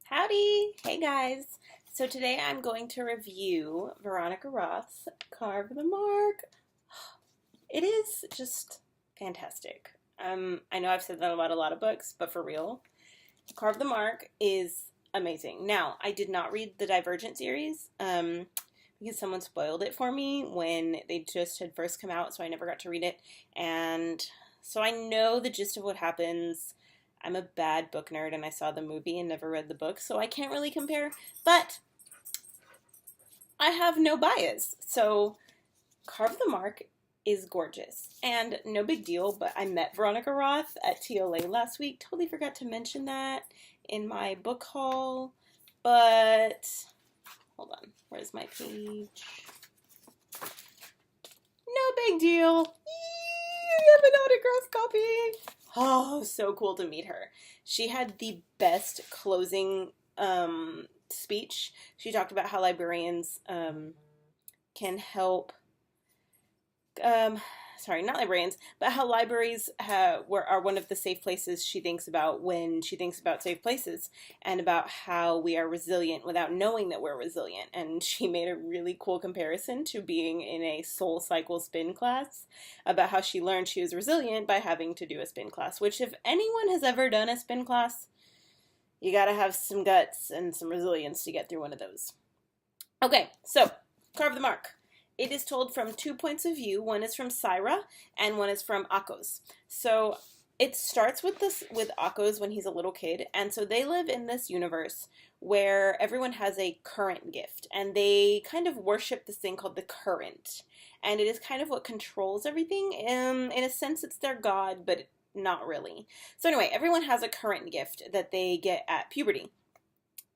Howdy! Hey guys! So today I'm going to review Veronica Roth's Carve the Mark. It is just fantastic. I know I've said that about a lot of books, but for real, Carve the Mark is amazing. Now, I did not read the Divergent series because someone spoiled it for me when they just had first come out, so I never got to read it. And so I know the gist of what happens. I'm a bad book nerd and I saw the movie and never read the book, so I can't really compare, but I have no bias. So Carve the Mark is gorgeous and no big deal, but I met Veronica Roth at TLA last week. Totally forgot to mention that in my book haul, but hold on, where's my page? No big deal. Yee, I have an autograph copy. Oh, so cool to meet her. She had the best closing speech. She talked about how librarians can help, sorry, not librarians, but how libraries are one of the safe places she thinks about when she thinks about safe places, and about how we are resilient without knowing that we're resilient. And she made a really cool comparison to being in a soul cycle spin class, about how she learned she was resilient by having to do a spin class, which if anyone has ever done a spin class, you gotta have some guts and some resilience to get through one of those. Okay, so Carve the Mark. It is told from two points of view. One is from Syra, and one is from Akos. So it starts with Akos when he's a little kid, and so they live in this universe where everyone has a current gift, and they kind of worship this thing called the current, and it is kind of what controls everything. In a sense, it's their god, but not really. So anyway, everyone has a current gift that they get at puberty,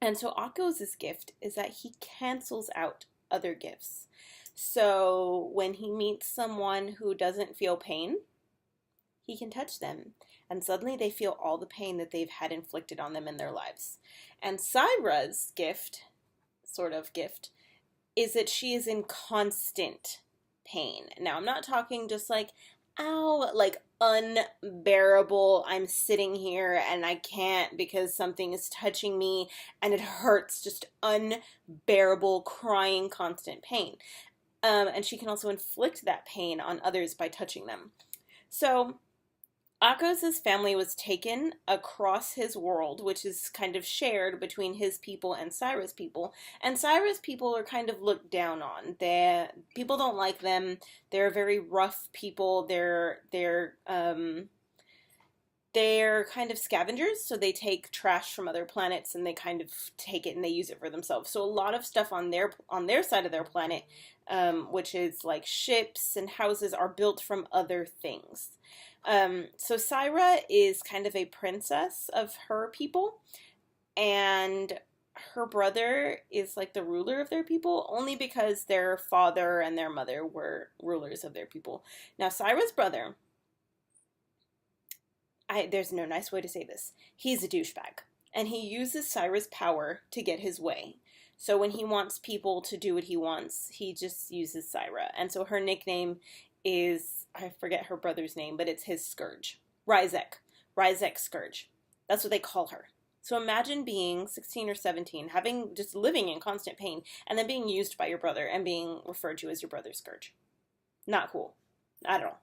and so Akos' gift is that he cancels out other gifts. So when he meets someone who doesn't feel pain, he can touch them, and suddenly they feel all the pain that they've had inflicted on them in their lives. And Syra's gift, sort of gift, is that she is in constant pain. Now, I'm not talking just like, ow, like unbearable, I'm sitting here and I can't because something is touching me and it hurts, just unbearable, crying, constant pain. And she can also inflict that pain on others by touching them. So Akos' family was taken across his world, which is kind of shared between his people and Syra's people. And Syra's people are kind of looked down on. People don't like them. They're very rough people. They're kind of scavengers, so they take trash from other planets and they kind of take it and they use it for themselves. So a lot of stuff on their side of their planet, which is like ships and houses, are built from other things. So Syra is kind of a princess of her people, and her brother is like the ruler of their people, only because their father and their mother were rulers of their people. Now Syra's brother, there's no nice way to say this. He's a douchebag, and he uses Syra's power to get his way. So when he wants people to do what he wants, he just uses Syra. And so her nickname is, I forget her brother's name, but it's his scourge. Ryzek Scourge. That's what they call her. So imagine being 16 or 17, just living in constant pain, and then being used by your brother and being referred to as your brother's scourge. Not cool. Not at all.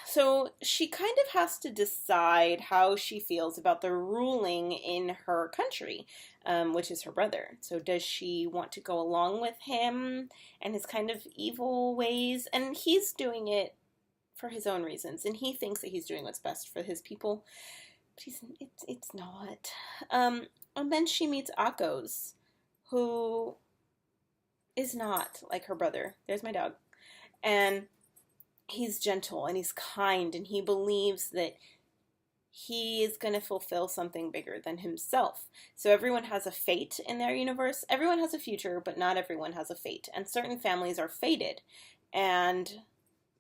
So she kind of has to decide how she feels about the ruling in her country, which is her brother. So does she want to go along with him and his kind of evil ways? And he's doing it for his own reasons, and he thinks that he's doing what's best for his people, but it's not. And then she meets Akos, who is not like her brother. There's my dog. And he's gentle and he's kind, and he believes that he is going to fulfill something bigger than himself. So everyone has a fate in their universe. Everyone has a future, but not everyone has a fate. And certain families are fated, and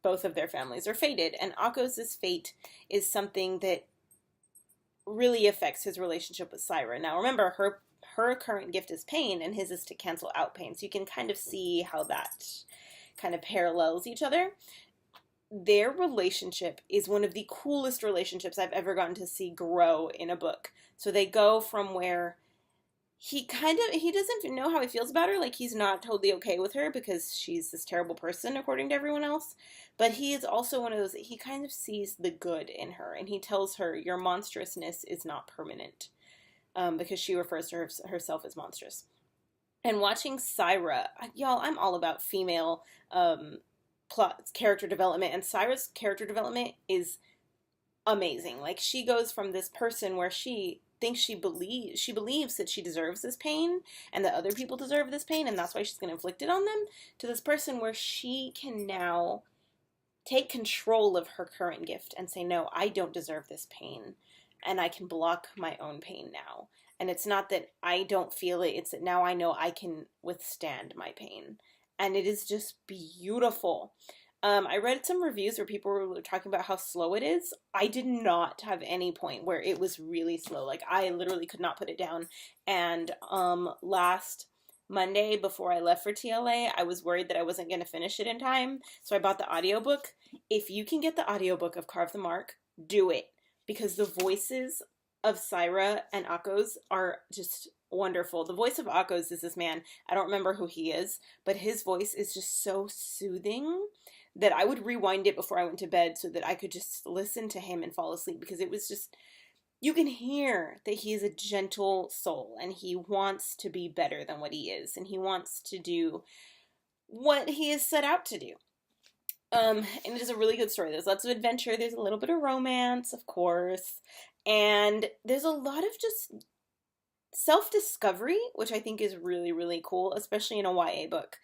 both of their families are fated. And Akos' fate is something that really affects his relationship with Syra. Now remember, her current gift is pain, and his is to cancel out pain. So you can kind of see how that kind of parallels each other. Their relationship is one of the coolest relationships I've ever gotten to see grow in a book. So they go from where he doesn't know how he feels about her. Like, he's not totally okay with her because she's this terrible person according to everyone else. But he is also one of those, he kind of sees the good in her, and he tells her, your monstrousness is not permanent, because she refers to herself as monstrous. And watching Syra, y'all, I'm all about female plot character development, and Syra's character development is amazing. Like, she goes from this person where she thinks she believes that she deserves this pain and that other people deserve this pain, and that's why she's going to inflict it on them, to this person where she can now take control of her current gift and say, no, I don't deserve this pain, and I can block my own pain now. And it's not that I don't feel it, it's that now I know I can withstand my pain. And it is just beautiful. I read some reviews where people were talking about how slow it is. I did not have any point where it was really slow. Like, I literally could not put it down. And last Monday, before I left for TLA, I was worried that I wasn't going to finish it in time. So I bought the audiobook. If you can get the audiobook of Carve the Mark, do it. Because the voices of Syra and Akos are just wonderful. The voice of Akos is this man. I don't remember who he is, but his voice is just so soothing that I would rewind it before I went to bed so that I could just listen to him and fall asleep, because it was just, you can hear that he is a gentle soul and he wants to be better than what he is, and he wants to do what he is set out to do. And it is a really good story. There's lots of adventure, there's a little bit of romance, of course, and there's a lot of just self-discovery, which I think is really, really cool, especially in a YA book.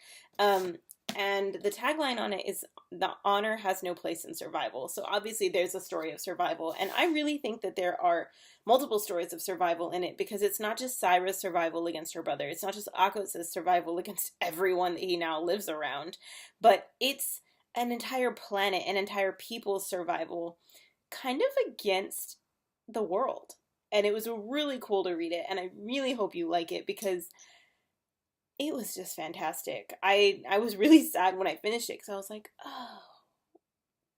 And the tagline on it is, the honor has no place in survival. So obviously there's a story of survival, and I really think that there are multiple stories of survival in it, because it's not just Syra's survival against her brother, it's not just Akos' survival against everyone that he now lives around, but it's an entire planet, an entire people's survival kind of against the world. And it was really cool to read it, and I really hope you like it, because it was just fantastic. I was really sad when I finished it, because I was like, oh,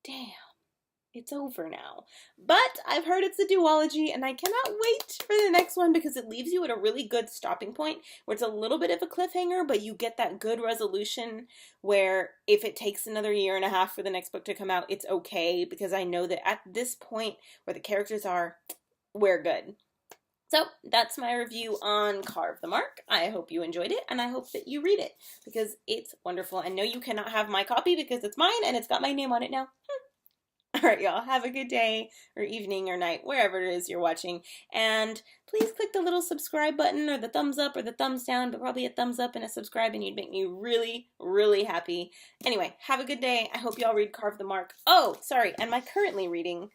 damn, it's over now. But I've heard it's a duology, and I cannot wait for the next one, because it leaves you at a really good stopping point where it's a little bit of a cliffhanger, but you get that good resolution where if it takes another year and a half for the next book to come out, it's okay, because I know that at this point where the characters are, we're good. So that's my review on Carve the Mark. I hope you enjoyed it, and I hope that you read it, because it's wonderful. And no, you cannot have my copy because it's mine and it's got my name on it now. All right, y'all, have a good day or evening or night, wherever it is you're watching. And please click the little subscribe button, or the thumbs up or the thumbs down, but probably a thumbs up and a subscribe, and you'd make me really, really happy. Anyway, have a good day. I hope y'all read Carve the Mark. Oh, sorry, and my currently reading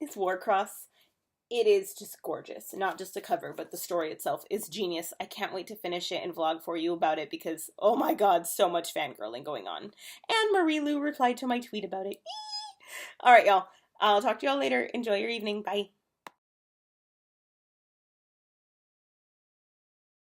is Warcross. It is just gorgeous. Not just a cover, but the story itself is genius. I can't wait to finish it and vlog for you about it, because, oh my god, so much fangirling going on. And Marie Lou replied to my tweet about it. All right, y'all. I'll talk to y'all later. Enjoy your evening. Bye.